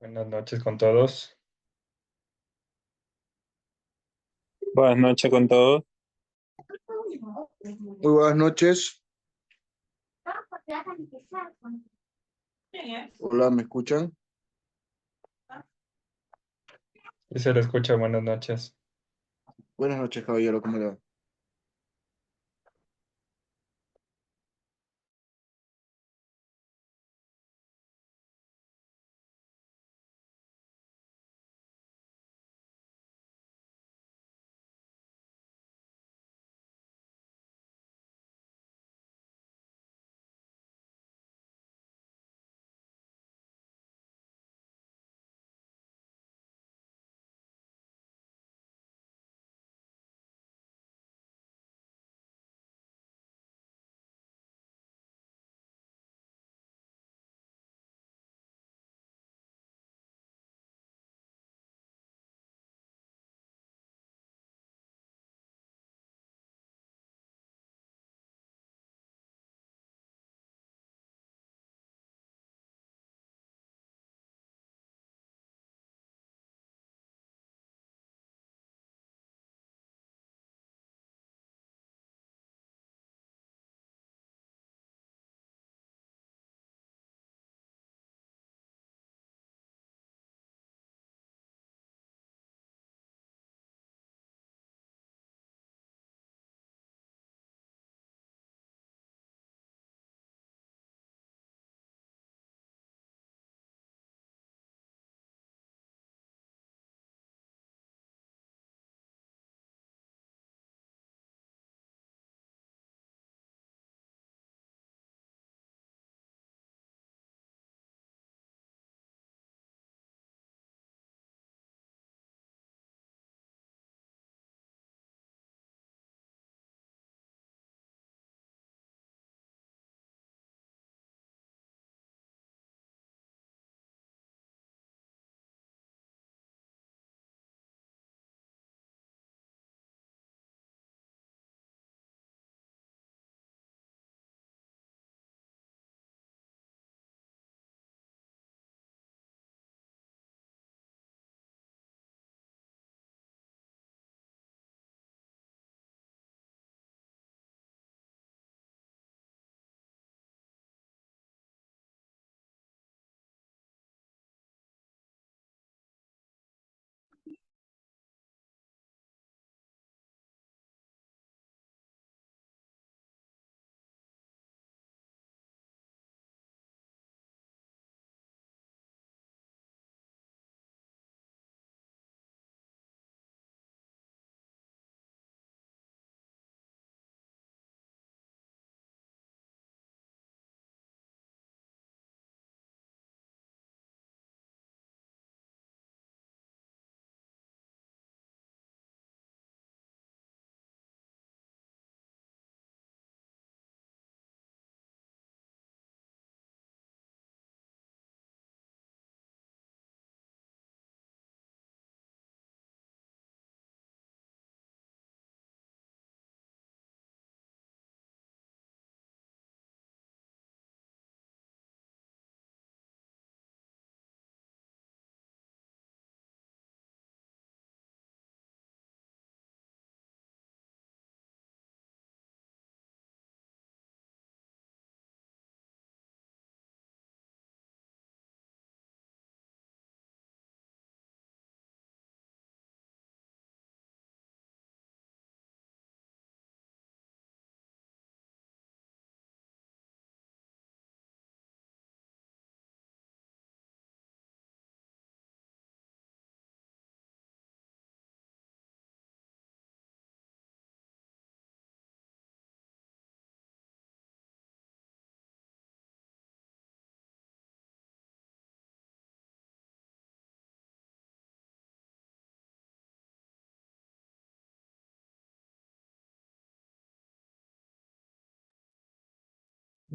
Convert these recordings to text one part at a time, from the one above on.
Buenas noches con todos. Buenas noches con todos. Muy buenas noches. Hola, ¿me escuchan? Y se le escucha buenas noches. Buenas noches, caballero, ¿cómo le va?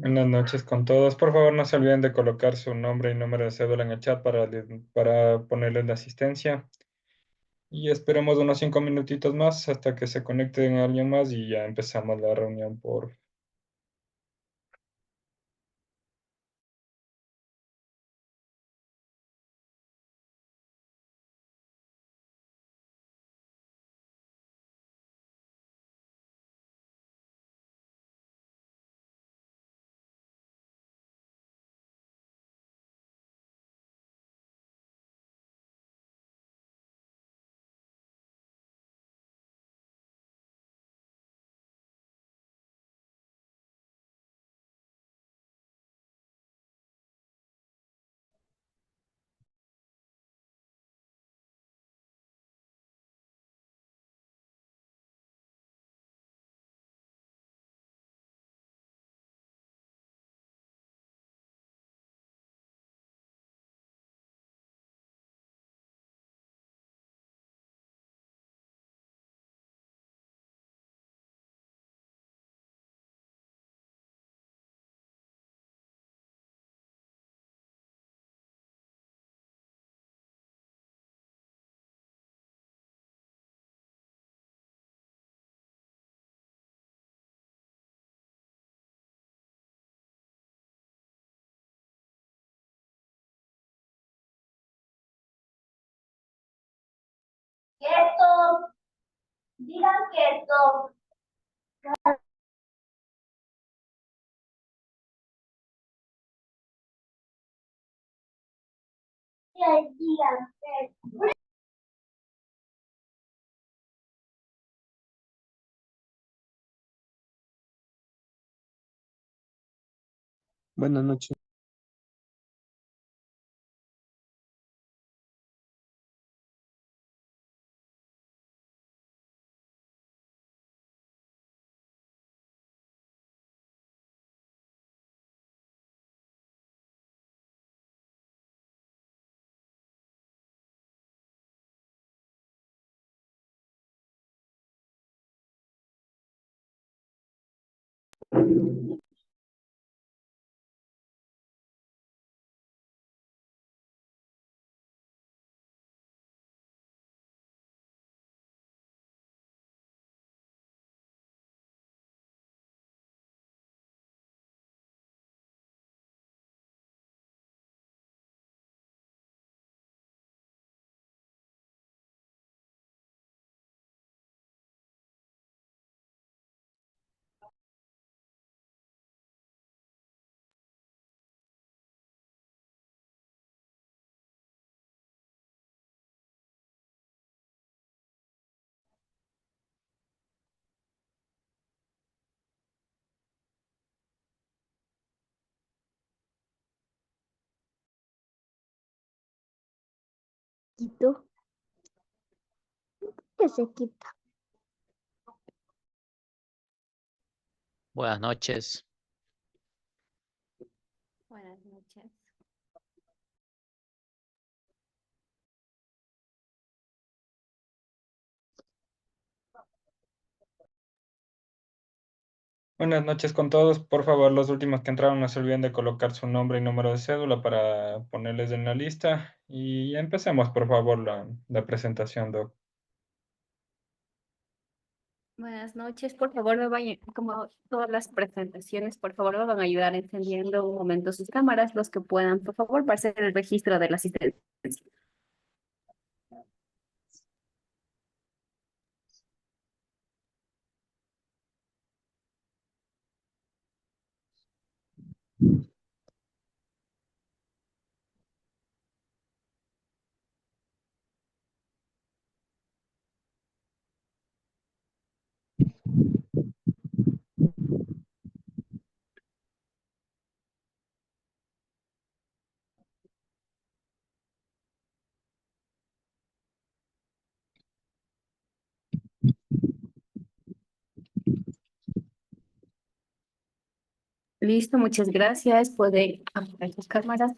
Buenas noches con todos. Por favor, no se olviden de colocar su nombre y número de cédula en el chat para ponerles la asistencia. Y esperemos unos 5 minutitos más hasta que se conecten alguien más y ya empezamos la reunión por Digan que todo. Digan que. Buenas noches. Quito. ¿Qué se quita? Buenas noches. Buenas noches. Buenas noches con todos. Por favor, los últimos que entraron no se olviden de colocar su nombre y número de cédula para ponerles en la lista. Y empecemos, por favor, la presentación, Doc. Buenas noches, por favor, me vayan, como todas las presentaciones, por favor, me van a ayudar encendiendo un momento sus cámaras, los que puedan, por favor, para hacer el registro de la asistencia. Listo, muchas gracias. Pueden apagar sus cámaras.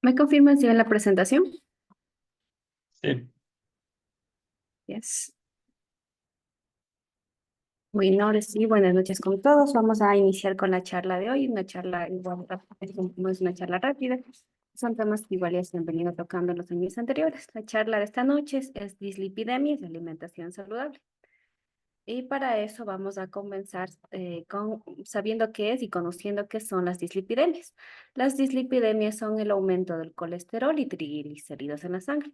¿Me confirman si ven la presentación? Sí. Yes. Bueno, ahora sí, buenas noches con todos. Vamos a iniciar con la charla de hoy, una charla igual, es una charla rápida. Son temas que igual ya se han venido tocando en los años anteriores. La charla de esta noche es dislipidemias, alimentación saludable. Y para eso vamos a comenzar sabiendo qué es y conociendo qué son las dislipidemias. Las dislipidemias son el aumento del colesterol y triglicéridos en la sangre.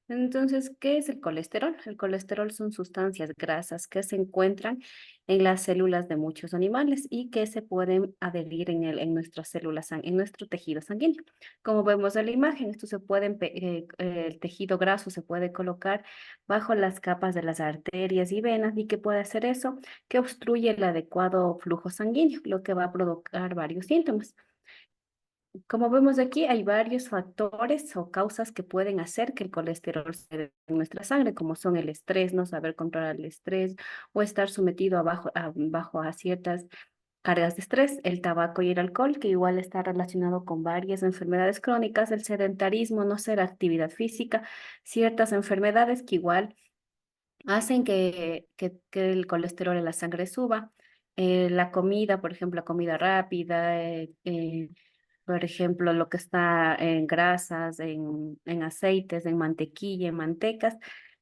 Entonces, ¿qué es el colesterol? El colesterol son sustancias grasas que se encuentran en las células de muchos animales y que se pueden adherir en nuestras células, en nuestro tejido sanguíneo. Como vemos en la imagen, esto se puede, el tejido graso se puede colocar bajo las capas de las arterias y venas. ¿Y qué puede hacer eso? Que obstruye el adecuado flujo sanguíneo, lo que va a provocar varios síntomas. Como vemos aquí, hay varios factores o causas que pueden hacer que el colesterol se eleve en nuestra sangre, como son el estrés, no saber controlar el estrés o estar sometido bajo a ciertas cargas de estrés, el tabaco y el alcohol, que igual está relacionado con varias enfermedades crónicas, el sedentarismo, no hacer actividad física, ciertas enfermedades que igual hacen que el colesterol en la sangre suba. La comida, por ejemplo, la comida rápida, por ejemplo, lo que está en grasas, en aceites, en mantequilla, en mantecas,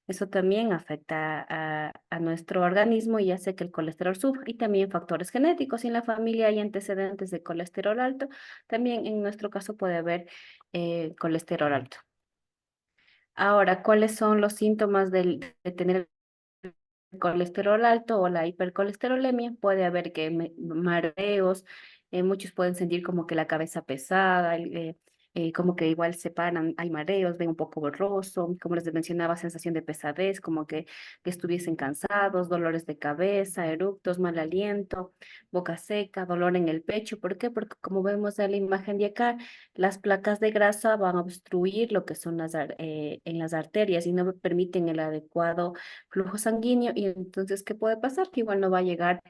Eso también afecta a nuestro organismo y hace que el colesterol suba. Y también factores genéticos. Si en la familia hay antecedentes de colesterol alto, también en nuestro caso puede haber colesterol alto. Ahora, ¿cuáles son los síntomas de tener colesterol alto o la hipercolesterolemia? Puede haber que mareos, muchos pueden sentir como que la cabeza pesada, como que igual se paran, hay mareos, ven un poco borroso, como les mencionaba, sensación de pesadez, como que estuviesen cansados, dolores de cabeza, eructos, mal aliento, boca seca, dolor en el pecho. ¿Por qué? Porque como vemos en la imagen de acá, las placas de grasa van a obstruir lo que son en las arterias y no permiten el adecuado flujo sanguíneo. Y entonces, ¿qué puede pasar? Que igual no va a llegar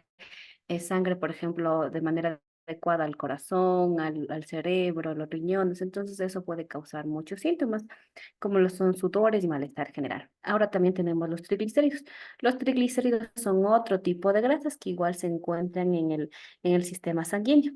sangre, por ejemplo, de manera adecuada al corazón, al cerebro, a los riñones. Entonces eso puede causar muchos síntomas, como lo son sudores y malestar general. Ahora también tenemos los triglicéridos. Los triglicéridos son otro tipo de grasas que igual se encuentran en el sistema sanguíneo.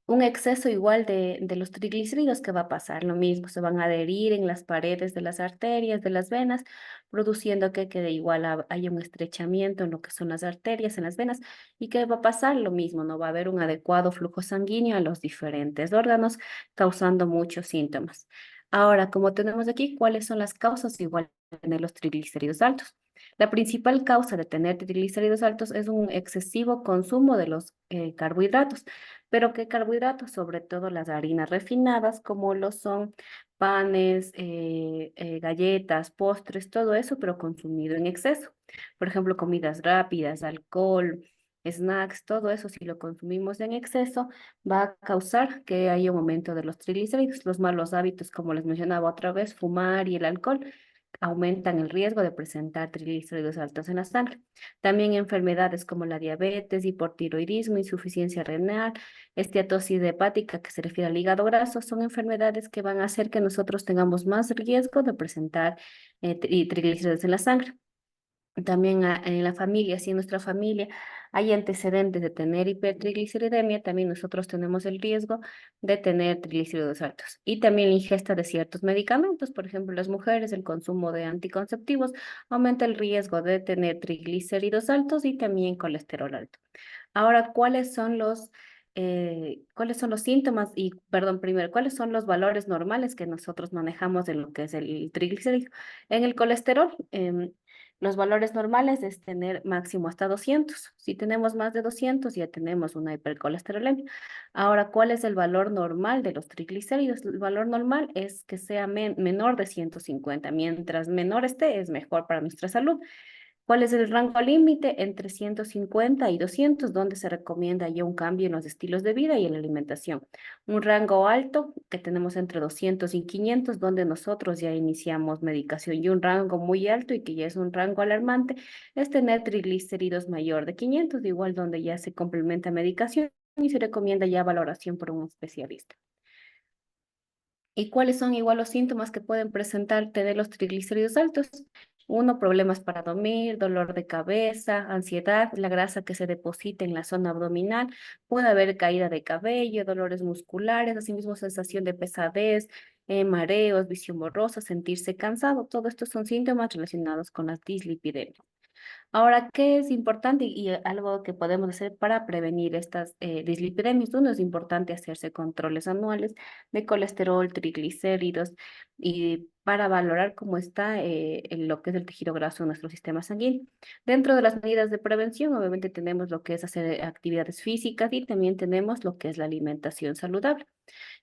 Un exceso igual de los triglicéridos, que va a pasar lo mismo, se van a adherir en las paredes de las arterias, de las venas, produciendo que de igual haya un estrechamiento en lo que son las arterias, en las venas, y que va a pasar lo mismo, no va a haber un adecuado flujo sanguíneo a los diferentes órganos, causando muchos síntomas. Ahora, como tenemos aquí, ¿cuáles son las causas igual de tener los triglicéridos altos? La principal causa de tener triglicéridos altos es un excesivo consumo de los carbohidratos. ¿Pero qué carbohidratos? Sobre todo las harinas refinadas, como lo son panes, galletas, postres, todo eso, pero consumido en exceso. Por ejemplo, comidas rápidas, alcohol, snacks, todo eso, si lo consumimos en exceso, va a causar que haya un aumento de los triglicéridos. Los malos hábitos, como les mencionaba otra vez, fumar y el alcohol, aumentan el riesgo de presentar triglicéridos altos en la sangre. También enfermedades como la diabetes, hipotiroidismo, insuficiencia renal, esteatosis hepática, que se refiere al hígado graso, son enfermedades que van a hacer que nosotros tengamos más riesgo de presentar triglicéridos en la sangre. También en la familia, si en nuestra familia hay antecedentes de tener hipertrigliceridemia, también nosotros tenemos el riesgo de tener triglicéridos altos. Y también la ingesta de ciertos medicamentos, por ejemplo, las mujeres, el consumo de anticonceptivos aumenta el riesgo de tener triglicéridos altos y también colesterol alto. Ahora, ¿cuáles son los síntomas? Y, perdón, primero, ¿cuáles son los valores normales que nosotros manejamos en lo que es el triglicérido? En el colesterol, los valores normales es tener máximo hasta 200. Si tenemos más de 200, ya tenemos una hipercolesterolemia. Ahora, ¿cuál es el valor normal de los triglicéridos? El valor normal es que sea menor de 150. Mientras menor esté, es mejor para nuestra salud. ¿Cuál es el rango límite? Entre 150 y 200, donde se recomienda ya un cambio en los estilos de vida y en la alimentación. Un rango alto, que tenemos entre 200 y 500, donde nosotros ya iniciamos medicación. Y un rango muy alto, y que ya es un rango alarmante, es tener triglicéridos mayor de 500, igual donde ya se complementa medicación y se recomienda ya valoración por un especialista. ¿Y cuáles son igual los síntomas que pueden presentar tener los triglicéridos altos? Uno, problemas para dormir, dolor de cabeza, ansiedad, la grasa que se deposita en la zona abdominal, puede haber caída de cabello, dolores musculares, asimismo sensación de pesadez, mareos, visión borrosa, sentirse cansado. Todo esto son síntomas relacionados con las dislipidemias. Ahora, ¿qué es importante y algo que podemos hacer para prevenir estas dislipidemias? Uno, es importante hacerse controles anuales de colesterol, triglicéridos, y para valorar cómo está lo que es el tejido graso en nuestro sistema sanguíneo. Dentro de las medidas de prevención, obviamente tenemos lo que es hacer actividades físicas y también tenemos lo que es la alimentación saludable.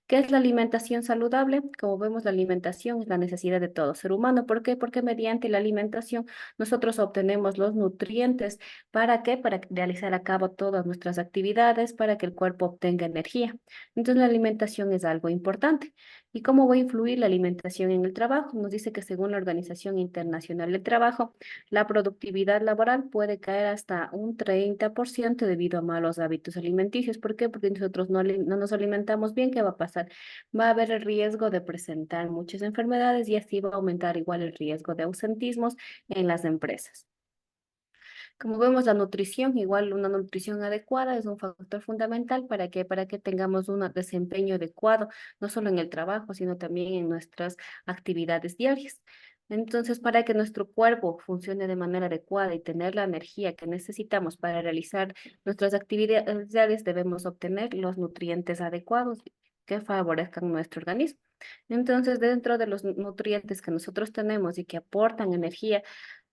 ¿Qué es la alimentación saludable? Como vemos, la alimentación es la necesidad de todo ser humano. ¿Por qué? Porque mediante la alimentación nosotros obtenemos los nutrientes. ¿Para qué? Para realizar a cabo todas nuestras actividades, para que el cuerpo obtenga energía. Entonces, la alimentación es algo importante. ¿Y cómo va a influir la alimentación en el trabajo? Nos dice que según la Organización Internacional del Trabajo, la productividad laboral puede caer hasta un 30% debido a malos hábitos alimenticios. ¿Por qué? Porque nosotros no nos alimentamos bien. ¿Qué va a pasar? Va a haber el riesgo de presentar muchas enfermedades y así va a aumentar igual el riesgo de ausentismos en las empresas. Como vemos, la nutrición, igual una nutrición adecuada es un factor fundamental para que tengamos un desempeño adecuado, no solo en el trabajo, sino también en nuestras actividades diarias. Entonces, para que nuestro cuerpo funcione de manera adecuada y tener la energía que necesitamos para realizar nuestras actividades, debemos obtener los nutrientes adecuados que favorezcan nuestro organismo. Entonces, dentro de los nutrientes que nosotros tenemos y que aportan energía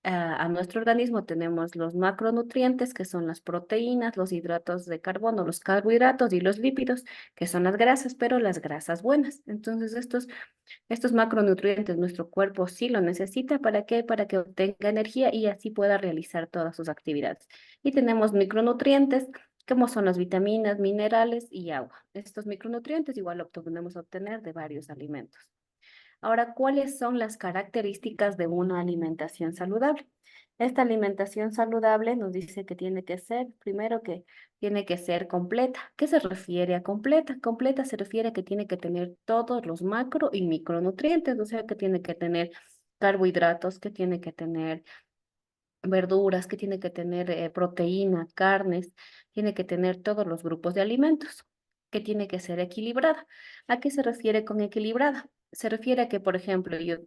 a nuestro organismo, tenemos los macronutrientes, que son las proteínas, los hidratos de carbono, los carbohidratos y los lípidos, que son las grasas, pero las grasas buenas. Entonces, estos macronutrientes nuestro cuerpo sí lo necesita. ¿Para qué? Para que obtenga energía y así pueda realizar todas sus actividades. Y tenemos micronutrientes, como son las vitaminas, minerales y agua. Estos micronutrientes igual lo podemos obtener de varios alimentos. Ahora, ¿cuáles son las características de una alimentación saludable? Esta alimentación saludable nos dice que tiene que ser, primero que tiene que ser completa. ¿Qué se refiere a completa? Completa se refiere a que tiene que tener todos los macro y micronutrientes, o sea, que tiene que tener carbohidratos, que tiene que tener verduras, que tiene que tener proteína, carnes, tiene que tener todos los grupos de alimentos, que tiene que ser equilibrada. ¿A qué se refiere con equilibrada? Se refiere a que, por ejemplo, yo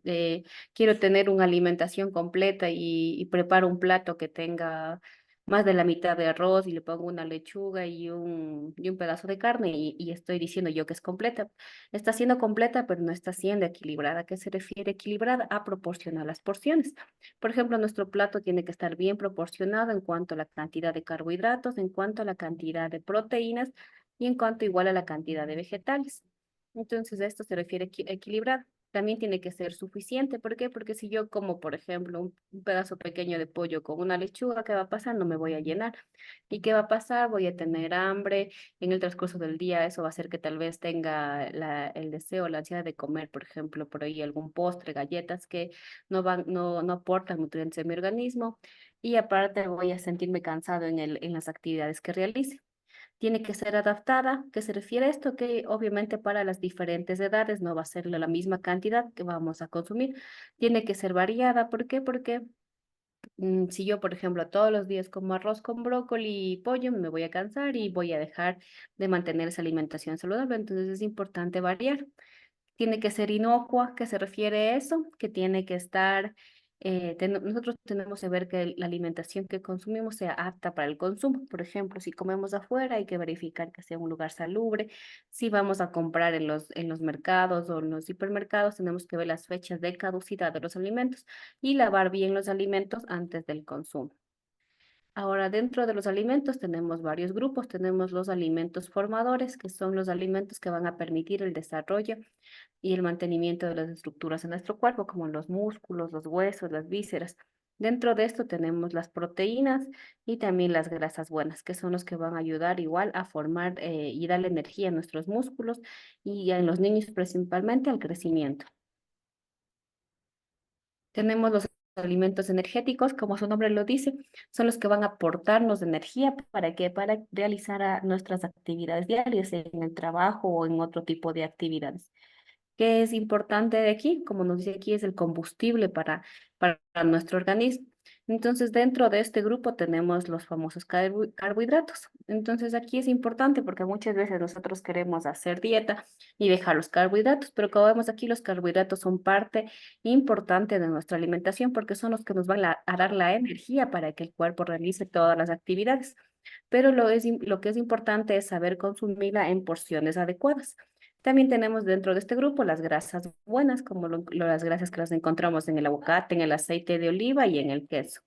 quiero tener una alimentación completa y preparo un plato que tenga más de la mitad de arroz y le pongo una lechuga y un pedazo de carne y estoy diciendo yo que es completa. Está siendo completa, pero no está siendo equilibrada. ¿A qué se refiere equilibrada? A proporcionar las porciones. Por ejemplo, nuestro plato tiene que estar bien proporcionado en cuanto a la cantidad de carbohidratos, en cuanto a la cantidad de proteínas y en cuanto igual a la cantidad de vegetales. Entonces, esto se refiere a equilibrado. También tiene que ser suficiente. ¿Por qué? Porque si yo como, por ejemplo, un pedazo pequeño de pollo con una lechuga, ¿qué va a pasar? No me voy a llenar. ¿Y qué va a pasar? Voy a tener hambre. En el transcurso del día eso va a hacer que tal vez tenga el deseo, la ansiedad de comer, por ejemplo, por ahí algún postre, galletas que no aportan nutrientes a mi organismo. Y aparte voy a sentirme cansado en las actividades que realice. Tiene que ser adaptada. ¿Qué se refiere a esto? Que obviamente para las diferentes edades no va a ser la misma cantidad que vamos a consumir. Tiene que ser variada. ¿Por qué? Porque si yo, por ejemplo, todos los días como arroz con brócoli y pollo, me voy a cansar y voy a dejar de mantener esa alimentación saludable. Entonces es importante variar. Tiene que ser inocua. ¿Qué se refiere a eso? Que tiene que estar, nosotros tenemos que ver que la alimentación que consumimos sea apta para el consumo. Por ejemplo, si comemos afuera, hay que verificar que sea un lugar salubre. Si vamos a comprar en los mercados o en los hipermercados, tenemos que ver las fechas de caducidad de los alimentos y lavar bien los alimentos antes del consumo. Ahora, dentro de los alimentos tenemos varios grupos. Tenemos los alimentos formadores, que son los alimentos que van a permitir el desarrollo y el mantenimiento de las estructuras en nuestro cuerpo, como los músculos, los huesos, las vísceras. Dentro de esto tenemos las proteínas y también las grasas buenas, que son los que van a ayudar igual a formar y darle energía a nuestros músculos y en los niños principalmente al crecimiento. Tenemos los alimentos energéticos, como su nombre lo dice, son los que van a aportarnos energía para que para realizar nuestras actividades diarias en el trabajo o en otro tipo de actividades. ¿Qué es importante de aquí? Como nos dice aquí, es el combustible para nuestro organismo. Entonces, dentro de este grupo tenemos los famosos carbohidratos. Entonces, aquí es importante porque muchas veces nosotros queremos hacer dieta y dejar los carbohidratos, pero como vemos aquí, los carbohidratos son parte importante de nuestra alimentación porque son los que nos van a dar la energía para que el cuerpo realice todas las actividades. Pero lo que es importante es saber consumirla en porciones adecuadas. También tenemos dentro de este grupo las grasas buenas, como las grasas que las encontramos en el aguacate, en el aceite de oliva y en el queso.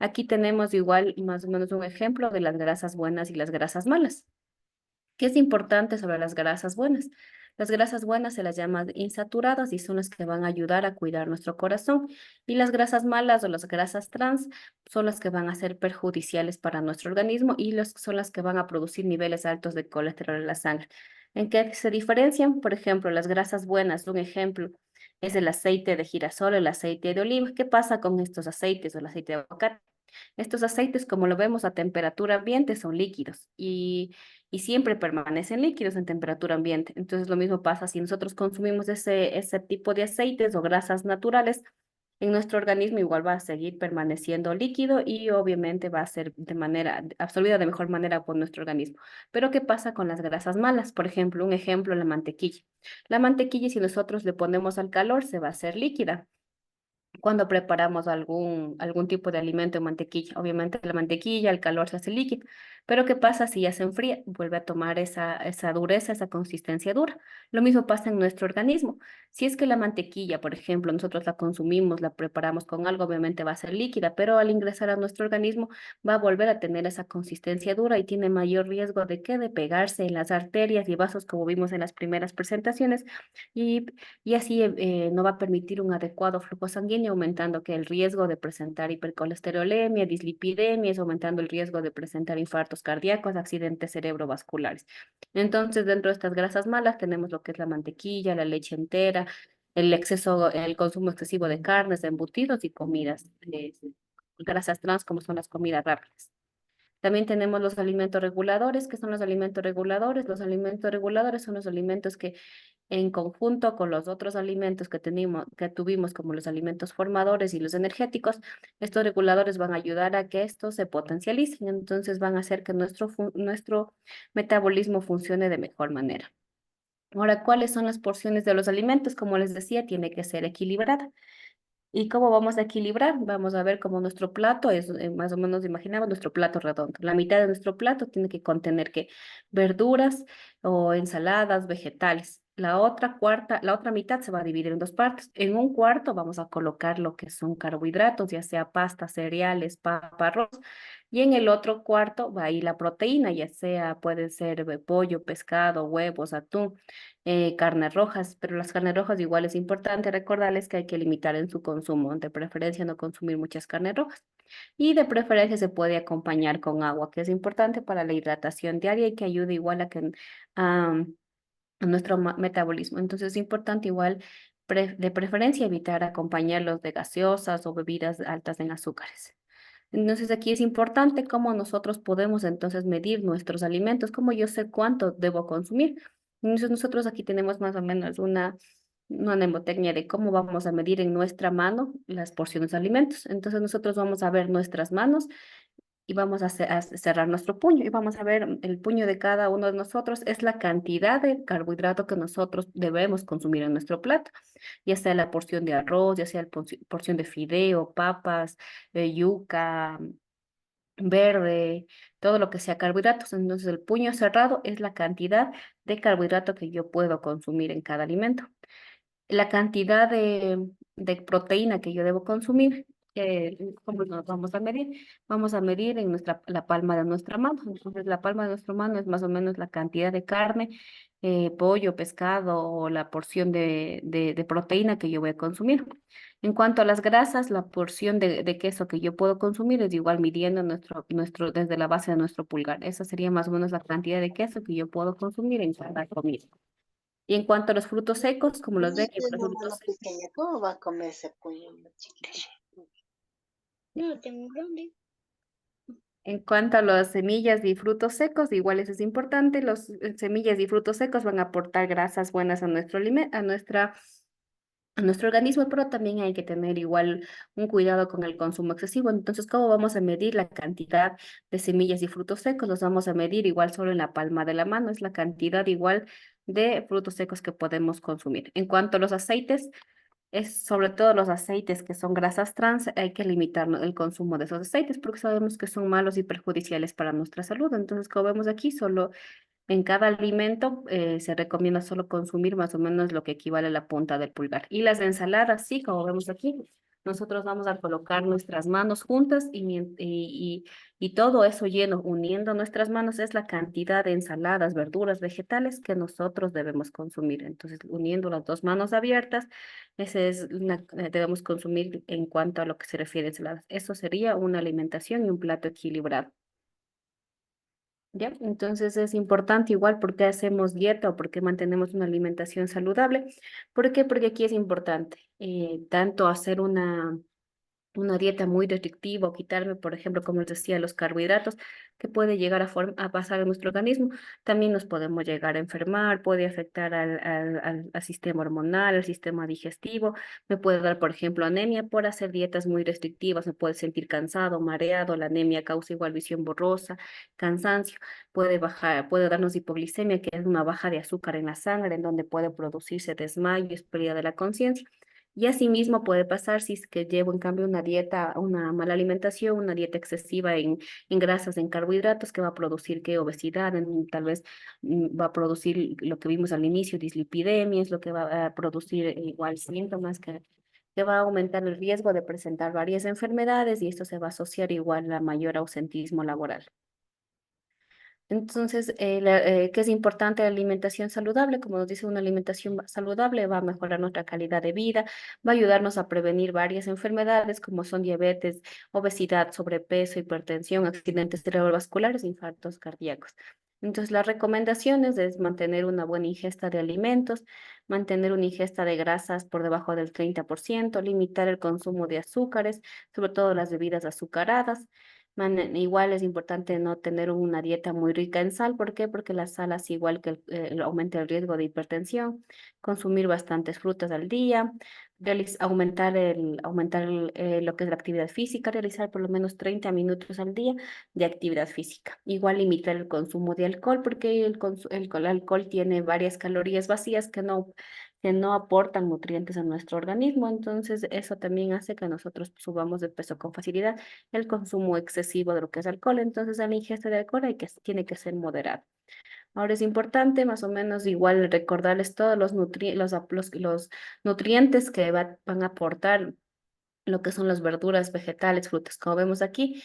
Aquí tenemos igual más o menos un ejemplo de las grasas buenas y las grasas malas. ¿Qué es importante sobre las grasas buenas? Las grasas buenas se las llama insaturadas y son las que van a ayudar a cuidar nuestro corazón. Y las grasas malas o las grasas trans son las que van a ser perjudiciales para nuestro organismo y son las que van a producir niveles altos de colesterol en la sangre. ¿En qué se diferencian? Por ejemplo, las grasas buenas, un ejemplo es el aceite de girasol, el aceite de oliva. ¿Qué pasa con estos aceites o el aceite de aguacate? Estos aceites, como lo vemos a temperatura ambiente, son líquidos y siempre permanecen líquidos en temperatura ambiente. Entonces, lo mismo pasa si nosotros consumimos ese tipo de aceites o grasas naturales, en nuestro organismo igual va a seguir permaneciendo líquido y obviamente va a ser absorbida de mejor manera por nuestro organismo. Pero, ¿qué pasa con las grasas malas? Por ejemplo, un ejemplo, la mantequilla. La mantequilla, si nosotros le ponemos al calor, se va a hacer líquida. cuando preparamos algún tipo de alimento en mantequilla. Obviamente la mantequilla, el calor se hace líquido, pero ¿qué pasa si ya se enfría? Vuelve a tomar esa dureza, esa consistencia dura. Lo mismo pasa en nuestro organismo. Si es que la mantequilla, por ejemplo, nosotros la consumimos, la preparamos con algo, obviamente va a ser líquida, pero al ingresar a nuestro organismo va a volver a tener esa consistencia dura y tiene mayor riesgo de que de pegarse en las arterias y vasos, como vimos en las primeras presentaciones, y y así no va a permitir un adecuado flujo sanguíneo, aumentando que el riesgo de presentar hipercolesterolemia, dislipidemias, aumentando el riesgo de presentar infartos cardíacos, accidentes cerebrovasculares. Entonces, dentro de estas grasas malas tenemos lo que es la mantequilla, la leche entera, el consumo excesivo de carnes, de embutidos y comidas, grasas trans como son las comidas rápidas. También tenemos los alimentos reguladores. ¿Qué son los alimentos reguladores? Los alimentos reguladores son los alimentos que en conjunto con los otros alimentos que tuvimos, como los alimentos formadores y los energéticos, estos reguladores van a ayudar a que estos se potencialicen, entonces van a hacer que nuestro metabolismo funcione de mejor manera. Ahora, ¿cuáles son las porciones de los alimentos? Como les decía, tiene que ser equilibrada. ¿Y cómo vamos a equilibrar? Vamos a ver cómo nuestro plato es, más o menos imaginamos nuestro plato redondo. La mitad de nuestro plato tiene que contener que verduras o ensaladas, vegetales. La otra mitad se va a dividir en dos partes. En un cuarto vamos a colocar lo que son carbohidratos, ya sea pasta, cereales, papa, arroz. Y en el otro cuarto va a ir la proteína, ya sea puede ser pollo, pescado, huevos, atún, carnes rojas, pero las carnes rojas igual es importante recordarles que hay que limitar en su consumo, de preferencia no consumir muchas carnes rojas y de preferencia se puede acompañar con agua, que es importante para la hidratación diaria y que ayuda igual a, a nuestro metabolismo. Entonces es importante igual de preferencia evitar acompañarlos de gaseosas o bebidas altas en azúcares. Entonces aquí es importante cómo nosotros podemos entonces medir nuestros alimentos, cómo yo sé cuánto debo consumir. Entonces nosotros aquí tenemos más o menos una mnemotecnia de cómo vamos a medir en nuestra mano las porciones de alimentos. Entonces nosotros vamos a ver nuestras manos y vamos a cerrar nuestro puño y vamos a ver el puño de cada uno de nosotros es la cantidad de carbohidrato que nosotros debemos consumir en nuestro plato, ya sea la porción de arroz, ya sea la porción de fideo, papas, yuca, verde, todo lo que sea carbohidratos. Entonces el puño cerrado es la cantidad de carbohidrato que yo puedo consumir en cada alimento. La cantidad de proteína que yo debo consumir, ¿cómo nos vamos a medir? Vamos a medir en la palma de nuestra mano. Entonces, la palma de nuestra mano es más o menos la cantidad de carne, pollo, pescado o la porción de proteína que yo voy a consumir. En cuanto a las grasas, la porción de queso que yo puedo consumir es igual midiendo desde la base de nuestro pulgar. Esa sería más o menos la cantidad de queso que yo puedo consumir en cada comida. Y en cuanto a los frutos secos, como los ven, Este es una mano pequeña. ¿Cómo va a comer ese puño más chiquito? No, tengo grande. en cuanto a las semillas y frutos secos, igual eso es importante, los semillas y frutos secos van a aportar grasas buenas a a nuestro organismo, pero también hay que tener igual un cuidado con el consumo excesivo. Entonces, ¿cómo vamos a medir la cantidad de semillas y frutos secos? Los vamos a medir igual solo en la palma de la mano, es la cantidad igual de frutos secos que podemos consumir. En cuanto a los aceites, es sobre todo los aceites que son grasas trans, hay que limitar el consumo de esos aceites porque sabemos que son malos y perjudiciales para nuestra salud. Entonces, como vemos aquí, solo en cada alimento se recomienda solo consumir más o menos lo que equivale a la punta del pulgar. Y las ensaladas, sí, como vemos aquí, nosotros vamos a colocar nuestras manos juntas y todo eso lleno, uniendo nuestras manos, es la cantidad de ensaladas, verduras, vegetales que nosotros debemos consumir. Entonces, uniendo las dos manos abiertas, debemos consumir en cuanto a lo que se refiere a ensaladas. Eso sería una alimentación y un plato equilibrado. ¿Ya? Entonces es importante igual porque hacemos dieta o porque mantenemos una alimentación saludable. ¿Por qué? Porque aquí es importante tanto hacer una dieta muy restrictiva o quitarme, por ejemplo, como les decía, los carbohidratos, que puede llegar a pasar en nuestro organismo. También nos podemos llegar a enfermar, puede afectar al sistema hormonal, al sistema digestivo. Me puede dar, por ejemplo, anemia por hacer dietas muy restrictivas. Me puede sentir cansado, mareado. La anemia causa igual visión borrosa, cansancio. Puede darnos hipoglicemia, que es una baja de azúcar en la sangre, en donde puede producirse desmayos, pérdida de la conciencia. Y asimismo puede pasar si es que llevo en cambio una dieta, una mala alimentación, una dieta excesiva en grasas, en carbohidratos, que va a producir que obesidad, tal vez va a producir lo que vimos al inicio, dislipidemias, lo que va a producir igual síntomas que va a aumentar el riesgo de presentar varias enfermedades y esto se va a asociar igual a mayor ausentismo laboral. Entonces, ¿qué es importante la alimentación saludable? Como nos dice, una alimentación saludable va a mejorar nuestra calidad de vida, va a ayudarnos a prevenir varias enfermedades como son diabetes, obesidad, sobrepeso, hipertensión, accidentes cerebrovasculares, infartos cardíacos. Entonces, las recomendaciones es mantener una buena ingesta de alimentos, mantener una ingesta de grasas por debajo del 30%, limitar el consumo de azúcares, sobre todo las bebidas azucaradas. Igual es importante no tener una dieta muy rica en sal. ¿Por qué? Porque la sal hace igual que aumenta el riesgo de hipertensión. Consumir bastantes frutas al día. Aumentar lo que es la actividad física. Realizar por lo menos 30 minutos al día de actividad física. Igual limitar el consumo de alcohol porque el alcohol tiene varias calorías vacías que no aportan nutrientes a nuestro organismo. Entonces eso también hace que nosotros subamos de peso con facilidad, el consumo excesivo de lo que es alcohol. Entonces, la ingesta de alcohol tiene que ser moderada. Ahora es importante más o menos igual recordarles todos los nutrientes que van a aportar lo que son las verduras, vegetales, frutas. Como vemos aquí,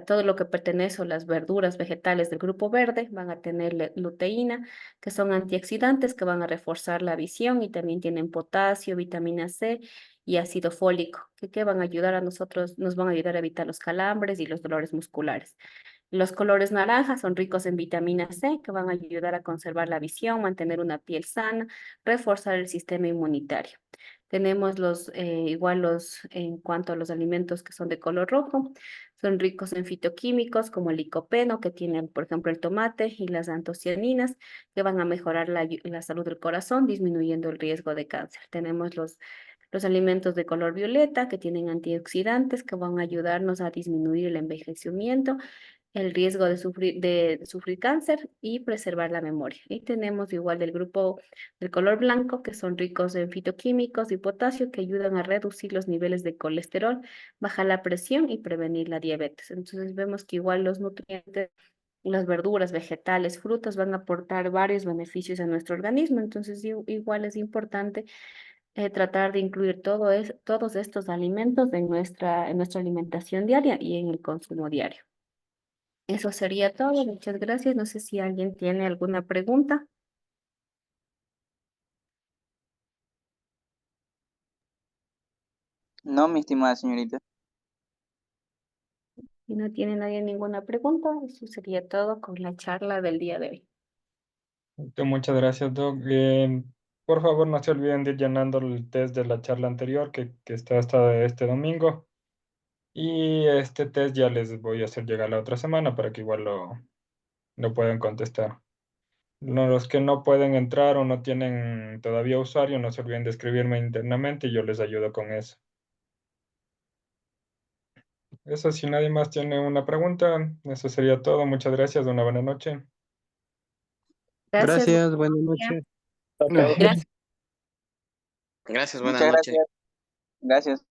todo lo que pertenece a las verduras, vegetales del grupo verde van a tener luteína, que son antioxidantes que van a reforzar la visión y también tienen potasio, vitamina C y ácido fólico, que van a ayudar a nosotros, nos van a ayudar a evitar los calambres y los dolores musculares. Los colores naranjas son ricos en vitamina C, que van a ayudar a conservar la visión, mantener una piel sana, reforzar el sistema inmunitario. Tenemos en cuanto a los alimentos que son de color rojo, son ricos en fitoquímicos como el licopeno, que tiene, por ejemplo, el tomate y las antocianinas, que van a mejorar la salud del corazón, disminuyendo el riesgo de cáncer. Tenemos los alimentos de color violeta, que tienen antioxidantes, que van a ayudarnos a disminuir el envejecimiento, el riesgo de sufrir cáncer y preservar la memoria. Y tenemos igual del grupo del color blanco, que son ricos en fitoquímicos y potasio, que ayudan a reducir los niveles de colesterol, bajar la presión y prevenir la diabetes. Entonces vemos que igual los nutrientes, las verduras, vegetales, frutas van a aportar varios beneficios a nuestro organismo. Entonces igual es importante tratar de incluir todos estos alimentos en nuestra alimentación diaria y en el consumo diario. Eso sería todo. Muchas gracias. No sé si alguien tiene alguna pregunta. No, mi estimada señorita. Si no tiene nadie ninguna pregunta, eso sería todo con la charla del día de hoy. Muchas gracias, Doc. Por favor, no se olviden de ir llenando el test de la charla anterior que está hasta este domingo. Y este test ya les voy a hacer llegar la otra semana para que igual lo puedan contestar. Los que no pueden entrar o no tienen todavía usuario, no se olviden de escribirme internamente y yo les ayudo con eso. Eso, si nadie más tiene una pregunta, eso sería todo. Muchas gracias. Una buena noche. Gracias. Gracias, buenas María. noches. Gracias. Gracias, buenas Muchas noches. gracias. Gracias.